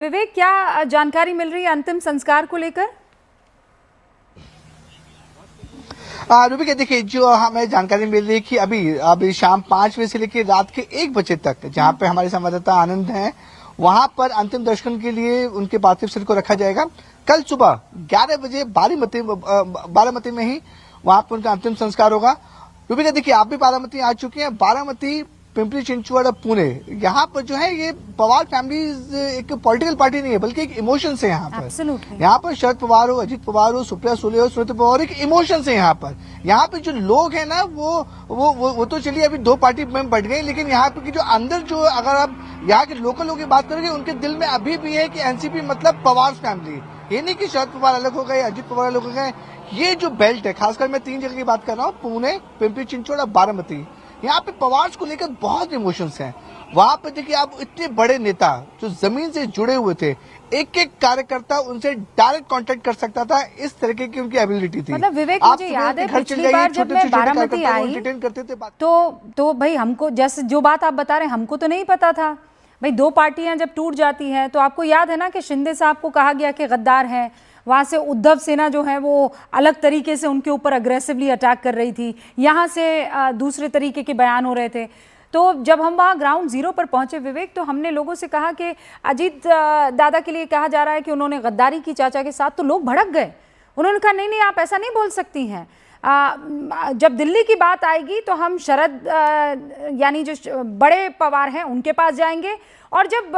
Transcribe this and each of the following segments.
विवेक, क्या जानकारी मिल रही है अंतिम संस्कार को लेकर? रूबी देखिए, जो हमें जानकारी मिल रही है कि अभी शाम 5 बजे से लेकर रात के 1 बजे तक जहां पे हमारे संवाददाता आनंद हैं, वहां पर अंतिम दर्शन के लिए उनके पार्थिव शरीर को रखा जाएगा। कल सुबह 11 बजे बारामती में ही वहां पर उनका अंतिम संस्कार होगा। रूबी देखिए, आप भी बारामती आ चुके हैं। बारामती, पिंपरी चिंचवड़ और पुणे, यहाँ पर जो है ये पवार फैमिली एक पॉलिटिकल पार्टी नहीं है बल्कि एक इमोशन है। यहाँ पर यहाँ पर शरद पवार हो, अजित पवार हो, सुप्रिया सुले हो, स्मृति पवार, एक इमोशन है। यहाँ पे जो लोग हैं ना वो तो चलिए अभी दो पार्टी में बढ़ गए, लेकिन यहाँ पे की जो अंदर जो अगर आप यहाँ के लोकल लोगों की बात करेंगे, उनके दिल में अभी भी है कि एनसीपी मतलब पवार फैमिली। ये नहीं कि शरद पवार अलग हो गए, अजित पवार अलग हो गए। ये जो बेल्ट है, खासकर मैं 3 जगह की बात कर रहा हूँ, पुणे, पिंपरी चिंचवड़ और बारामती, यहाँ पे पवार को लेकर बहुत इमोशंस हैं। वहां पे देखिए, आप इतने बड़े नेता जो जमीन से जुड़े हुए थे, एक एक कार्यकर्ता उनसे डायरेक्ट कांटेक्ट कर सकता था, इस तरीके की उनकी एबिलिटी थी। मतलब विवेक, मुझे याद है पिछली बार जब मैं बारामती आई करते थे तो भाई हमको, जैसे जो बात आप बता रहे हैं, हमको तो नहीं पता था भाई। दो पार्टियां जब टूट जाती हैं तो आपको याद है ना कि शिंदे साहब को कहा गया कि गद्दार हैं। वहाँ से उद्धव सेना जो है वो अलग तरीके से उनके ऊपर अग्रेसिवली अटैक कर रही थी, यहाँ से दूसरे तरीके के बयान हो रहे थे। तो जब हम वहाँ ग्राउंड जीरो पर पहुँचे विवेक, तो हमने लोगों से कहा कि अजीत दादा के लिए कहा जा रहा है कि उन्होंने गद्दारी की चाचा के साथ, तो लोग भड़क गए। उन्होंने कहा नहीं नहीं, आप ऐसा नहीं बोल सकती हैं। जब दिल्ली की बात आएगी तो हम शरद यानी जो बड़े पवार हैं उनके पास जाएंगे, और जब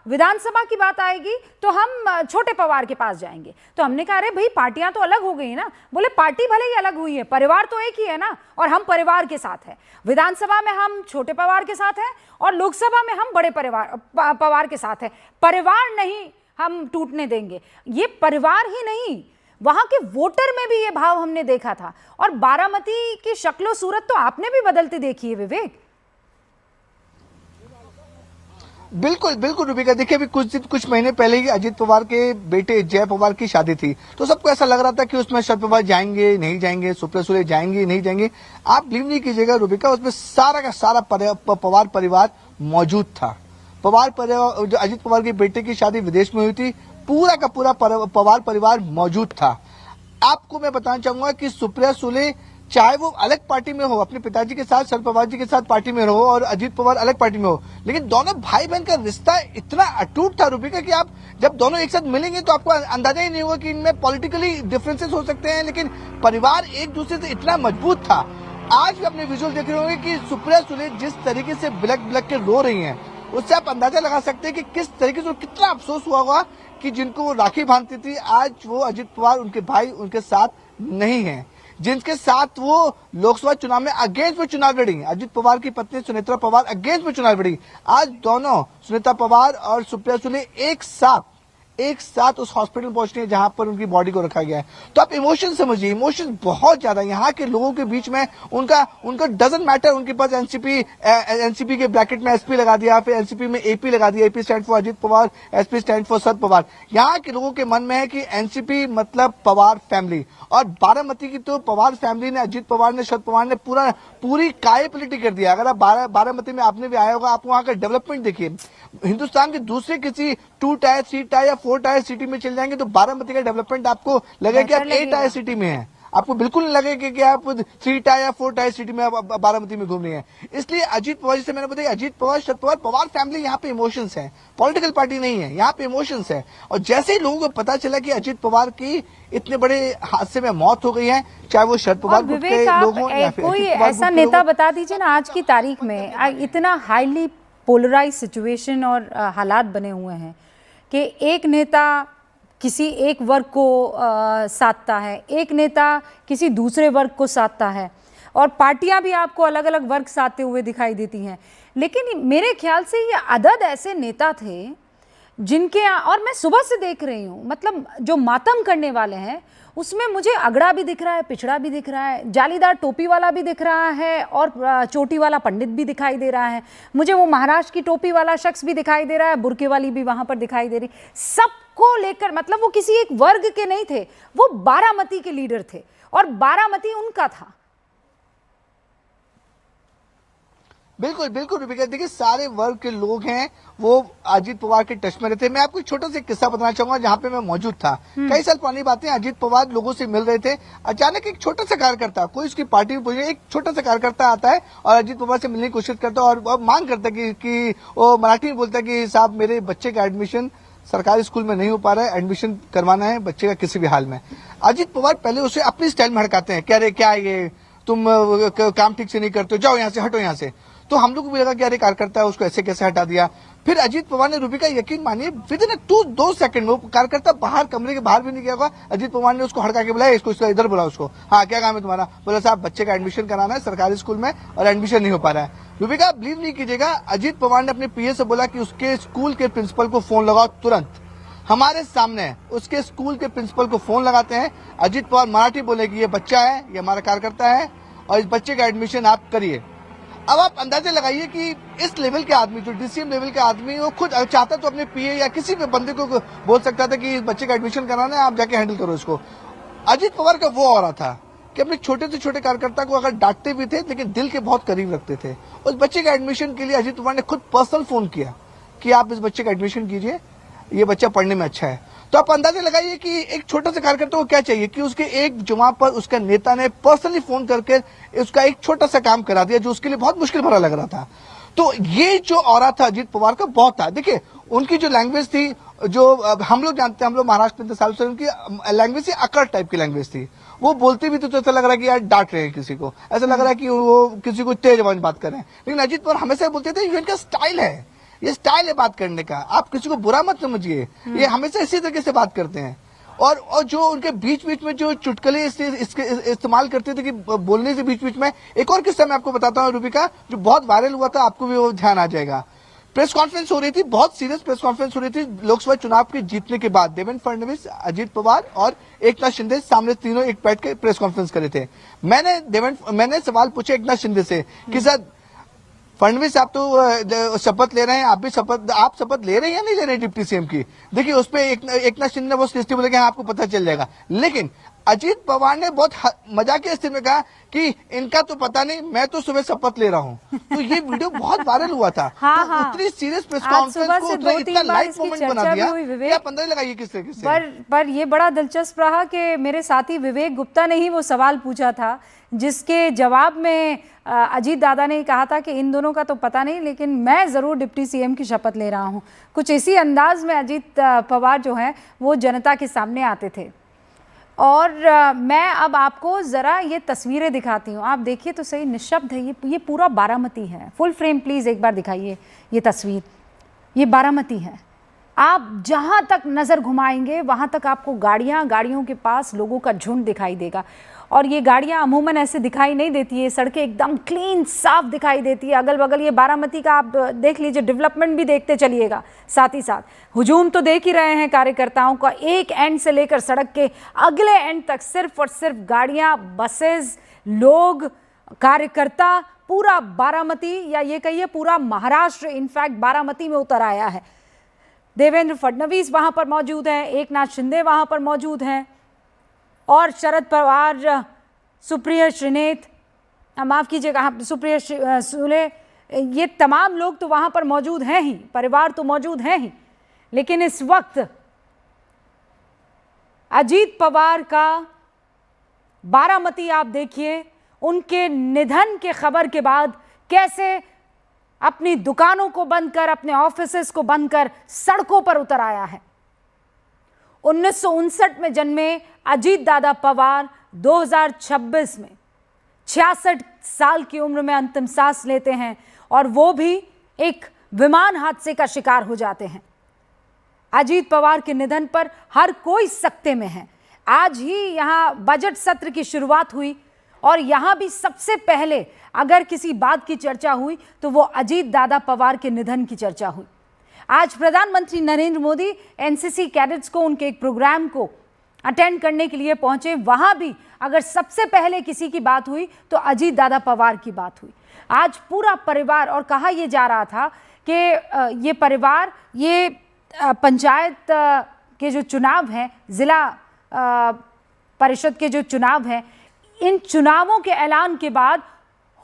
विधानसभा की बात आएगी तो हम छोटे पवार के पास जाएंगे। तो हमने कहा अरे भाई, पार्टियां तो अलग हो गई ना। बोले पार्टी भले ही अलग हुई है, परिवार तो एक ही है ना, और हम परिवार के साथ हैं। विधानसभा में हम छोटे पवार के साथ हैं और लोकसभा में हम बड़े पवार के साथ हैं। परिवार नहीं हम टूटने देंगे। ये परिवार ही नहीं, वहां के वोटर में भी ये भाव हमने देखा था। और बारामती की शक्लो सूरत तो आपने भी बदलती देखी है विवेक। बिल्कुल बिल्कुल रूबिका, देखिए अभी कुछ महीने पहले ही अजित पवार के बेटे जय पवार की शादी थी, तो सबको ऐसा लग रहा था कि उसमें शरद पवार जाएंगे नहीं जाएंगे, सुप्रिया सुले जाएंगे नहीं जाएंगे। आप बिलीव नहीं कीजिएगा रूबिका, उसमें सारा का सारा पवार परिवार मौजूद था। पवार परिवार, जो अजित पवार के बेटे की शादी विदेश में हुई थी, पूरा का पूरा पवार परिवार मौजूद था। आपको मैं बताना चाहूंगा कि सुप्रिया सुले चाहे वो अलग पार्टी में हो, अपने पिताजी के साथ, शरद पवार जी के साथ पार्टी में रहो, और अजित पवार अलग पार्टी में हो, लेकिन दोनों भाई बहन का रिश्ता इतना अटूट था रूबिका कि आप जब दोनों एक साथ मिलेंगे तो आपको अंदाजा ही नहीं होगा कि इनमें पॉलिटिकली डिफरेंसेस हो सकते हैं, लेकिन परिवार एक दूसरे से इतना मजबूत था। आज भी अपने विजुअल देख रहे होंगे कि सुप्रिया सुले जिस तरीके से बिलक बिलक के रो रही है, उससे आप अंदाजा लगा सकते हैं कि किस तरीके से कितना अफसोस हुआ होगा कि जिनको वो राखी बांधती थी, आज वो अजित पवार, उनके भाई, उनके साथ नहीं है। जिनके साथ वो लोकसभा चुनाव में अगेंस्ट में चुनाव लड़ी, अजित पवार की पत्नी सुनेत्रा पवार अगेंस्ट में चुनाव लड़ी, आज दोनों सुनेत्रा पवार और सुप्रिया सुले एक साथ उस हॉस्पिटल पहुंचने जहां पर उनकी बॉडी को रखा गया है। तो आप इमोशन समझिए, इमोशन बहुत ज्यादा यहाँ के लोगों के बीच में। उनका डजंट मैटर, उनके पास एनसीपी के ब्रैकेट में एसपी लगा दिया, फिर एनसीपी में एपी लगा दिया, AP stand for Ajit Pawar, SP stand for Sharad Pawar. यहाँ के लोगों के मन में है कि एनसीपी मतलब पवार फैमिली, और बारामती की तो पवार फैमिली ने, अजित पवार ने, शरद पवार ने पूरी काय पलटी कर दिया। अगर आप बारामती में आपने भी आया होगा, आप वहां का डेवलपमेंट देखिए। हिंदुस्तान के दूसरे किसी 2 टायर 3 टायर या 4 टायर सिटी में चल जाएंगे तो बारामती का डेवलपमेंट आपको लगेगा कि आप 8 टायर सिटी में हैं। आपको बिल्कुल नहीं लगेगा कि आप 3 टायर या 4 टायर सिटी में बारामती में घूम रहे हैं। इसलिए अजित पवार, जैसे मैंने बताया, अजित पवार, शरद पवार, पवार फैमिली यहाँ पे इमोशंस है, पॉलिटिकल पार्टी नहीं है, यहाँ पे इमोशंस है। और जैसे ही लोगों को पता चला कि अजित पवार की इतने बड़े हादसे में मौत हो गई है, चाहे वो शरद पवार ग्रुप के लोग हों या फिर कोई ऐसा नेता बता दीजिए ना आज की तारीख में, इतना हाईली पोलराइज सिचुएशन और हालात बने हुए हैं कि एक नेता किसी एक वर्ग को साधता है, एक नेता किसी दूसरे वर्ग को साधता है, और पार्टियां भी आपको अलग अलग वर्ग साधते हुए दिखाई देती हैं। लेकिन मेरे ख्याल से ये अदद ऐसे नेता थे जिनके, और मैं सुबह से देख रही हूँ, मतलब जो मातम करने वाले हैं उसमें मुझे अगड़ा भी दिख रहा है, पिछड़ा भी दिख रहा है, जालीदार टोपी वाला भी दिख रहा है, और चोटी वाला पंडित भी दिखाई दे रहा है। मुझे वो महाराष्ट्र की टोपी वाला शख्स भी दिखाई दे रहा है, बुरके वाली भी वहां पर दिखाई दे रही। सबको लेकर, मतलब वो किसी एक वर्ग के नहीं थे, वो बारामती के लीडर थे और बारामती उनका था। बिल्कुल बिल्कुल रूबिका, देखिए सारे वर्ग के लोग हैं वो अजीत पवार के टच में रहते हैं। मैं आपको एक छोटा सा किस्सा बताना चाहूंगा जहां पे मैं मौजूद था। कई साल पुरानी बातें, अजीत पवार लोगों से मिल रहे थे, अचानक एक छोटा सा कार्यकर्ता, कोई उसकी पार्टी में एक छोटा सा कार्यकर्ता आता है और अजीत पवार से मिलने की कोशिश करता है और मांग करता है कि वो मराठी में बोलता है कि साहब मेरे बच्चे का एडमिशन सरकारी स्कूल में नहीं हो पा रहा है, एडमिशन करवाना है बच्चे का किसी भी हाल में। अजीत पवार पहले उसे अपनी स्टाइल में हड़काते हैं, कह रहे क्या ये तुम काम ठीक से नहीं करते हो, जाओ यहाँ से, हटो यहाँ से। तो हम लोग को भी लगा कि अरे कार्यकर्ता है, उसको ऐसे कैसे हटा दिया। फिर अजीत पवार ने, रूबिका यकीन मानिए, विद इन 2 सेकंड में, कार्यकर्ता बाहर, कमरे के बाहर भी नहीं गया होगा, अजीत पवार ने उसको हड़का के बुलाया, इसको इधर बुलाओ उसको। हाँ क्या काम है तुम्हारा? बोला साहब बच्चे का एडमिशन कराना है सरकारी स्कूल में और एडमिशन नहीं हो पा रहा है। रूबिका आप बिलीव नहीं कीजिएगा, अजीत पवार ने अपने पीए से बोला कि उसके स्कूल के प्रिंसिपल को फोन लगाओ तुरंत। हमारे सामने उसके स्कूल के प्रिंसिपल को फोन लगाते हैं। अजीत पवार मराठी बोले कि ये बच्चा है, ये हमारा कार्यकर्ता है और इस बच्चे का एडमिशन आप करिए। अब आप अंदाजा लगाइए कि इस लेवल के आदमी, जो डीसीएम लेवल के आदमी, वो खुद चाहता तो अपने पीए या किसी भी बंदे को बोल सकता था कि इस बच्चे का एडमिशन कराना है, आप जाके हैंडल करो इसको। अजीत पवार का वो हो रहा था कि अपने छोटे से छोटे कार्यकर्ता को अगर डांटते भी थे लेकिन दिल के बहुत करीब रखते थे। उस बच्चे का एडमिशन के लिए अजीत पवार ने खुद पर्सनल फोन किया कि आप इस बच्चे का एडमिशन कीजिए, ये बच्चा पढ़ने में अच्छा है। तो आप अंदाजा लगाइए कि एक छोटा सा कार्यकर्ता को क्या चाहिए कि उसके एक जुमा पर उसका नेता ने पर्सनली फोन करके उसका एक छोटा सा काम करा दिया जो उसके लिए बहुत मुश्किल भरा लग रहा था। तो ये जो औरा था अजीत पवार का बहुत था। देखिए उनकी जो लैंग्वेज थी, जो हम लोग जानते हैं, हम लोग महाराष्ट्र में सालों से, उनकी लैंग्वेज थी अकड़ टाइप की लैंग्वेज थी। वो बोलते भी तो ऐसा लग रहा है कि यार डांट रहे हैं किसी को, ऐसा लग रहा है कि वो किसी को तेज आवाज में बात कर रहे हैं। लेकिन अजीत पवार हमेशा बोलते थे ये इनका स्टाइल है, ये स्टाइल है बात करने का, आप किसी को बुरा मत समझिए, ये हमेशा इसी तरीके से बात करते हैं। और जो उनके बीच बीच में जो चुटकुले इस्तेमाल करते थे कि बोलने से बीच बीच में, एक और किस्सा मैं आपको बताता हूँ रूबिका, जो बहुत वायरल हुआ था, आपको भी वो ध्यान आ जाएगा। प्रेस कॉन्फ्रेंस हो रही थी, बहुत सीरियस प्रेस कॉन्फ्रेंस हो रही थी लोकसभा चुनाव के जीतने के बाद। देवेंद्र फडणवीस, अजीत पवार और एकनाथ शिंदे सामने तीनों एक बैठ के प्रेस कॉन्फ्रेंस करे थे। मैंने सवाल पूछे एकनाथ शिंदे से कि सर फडणवीस आप तो शपथ ले रहे हैं, आप शपथ ले रहे हैं या नहीं ले रहे डिप्टी सीएम की? देखिए उस पर एकनाथ शिंदे ने बहुत सीरियसली बोले कि हाँ आपको पता चल जाएगा। लेकिन अजीत पवार ने बहुत मजाकिया स्थिति में कहा कि इनका तो पता नहीं, मैं तो सुबह शपथ ले रहा हूँ। तो ये वीडियो बहुत वायरल हुआ था। हाँ, तो हाँ। उतनी सीरियस प्रेस कॉन्फ्रेंस को इतना लाइट मोमेंट बना दिया। आप अंदाजा लगाइए किस तरीके से। पर ये बड़ा दिलचस्प रहा कि मेरे साथी विवेक गुप्ता ने ही वो सवाल पूछा था जिसके जवाब में अजीत दादा ने कहा था कि इन दोनों का तो पता नहीं, लेकिन मैं ज़रूर डिप्टी सीएम की शपथ ले रहा हूँ। कुछ इसी अंदाज में अजीत पवार जो हैं वो जनता के सामने आते थे। और मैं अब आपको ज़रा ये तस्वीरें दिखाती हूँ, आप देखिए तो सही, निशब्द है ये पूरा बारामती है। फुल फ्रेम प्लीज़ एक बार दिखाइए ये तस्वीर, ये बारामती है। आप जहाँ तक नज़र घुमाएंगे वहाँ तक आपको गाड़ियों के पास लोगों का झुंड दिखाई देगा। और ये गाड़ियाँ अमूमन ऐसे दिखाई नहीं देती है, सड़कें एकदम क्लीन साफ दिखाई देती है। अगल बगल ये बारामती का आप देख लीजिए, डेवलपमेंट भी देखते चलिएगा साथ ही साथ। हुजूम तो देख ही रहे हैं कार्यकर्ताओं का, एक एंड से लेकर सड़क के अगले एंड तक सिर्फ और सिर्फ गाड़ियाँ, बसेस, लोग, कार्यकर्ता, पूरा बारामती या ये कहिए पूरा महाराष्ट्र इनफैक्ट बारामती में उतर आया है। देवेंद्र फडणवीस वहाँ पर मौजूद हैं, एकनाथ शिंदे वहाँ पर मौजूद हैं और शरद पवार, सुप्रिया श्रीनेत, माफ़ कीजिएगा, सुप्रिया सुले, ये तमाम लोग तो वहाँ पर मौजूद हैं ही, परिवार तो मौजूद हैं ही। लेकिन इस वक्त अजीत पवार का बारामती आप देखिए, उनके निधन के खबर के बाद कैसे अपनी दुकानों को बंद कर, अपने ऑफिसेस को बंद कर सड़कों पर उतर आया है। 1959 में जन्मे अजीत दादा पवार 2026 में 66 साल की उम्र में अंतिम सांस लेते हैं और वो भी एक विमान हादसे का शिकार हो जाते हैं। अजीत पवार के निधन पर हर कोई सकते में है। आज ही यहाँ बजट सत्र की शुरुआत हुई और यहाँ भी सबसे पहले अगर किसी बात की चर्चा हुई तो वो अजीत दादा पवार के निधन की चर्चा हुई। आज प्रधानमंत्री नरेंद्र मोदी एनसीसी कैडेट्स को उनके एक प्रोग्राम को अटेंड करने के लिए पहुंचे। वहां भी अगर सबसे पहले किसी की बात हुई तो अजीत दादा पवार की बात हुई। आज पूरा परिवार, और कहा यह जा रहा था कि ये परिवार, ये पंचायत के जो चुनाव हैं, जिला परिषद के जो चुनाव हैं, इन चुनावों के ऐलान के बाद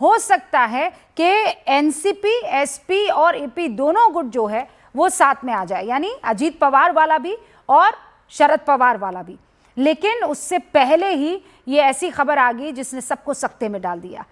हो सकता है कि एनसीपी, एसपी और एपी दोनों गुट जो है वो साथ में आ जाए, यानी अजीत पवार वाला भी और शरद पवार वाला भी। लेकिन उससे पहले ही ये ऐसी खबर आ गई जिसने सबको सख्ते में डाल दिया।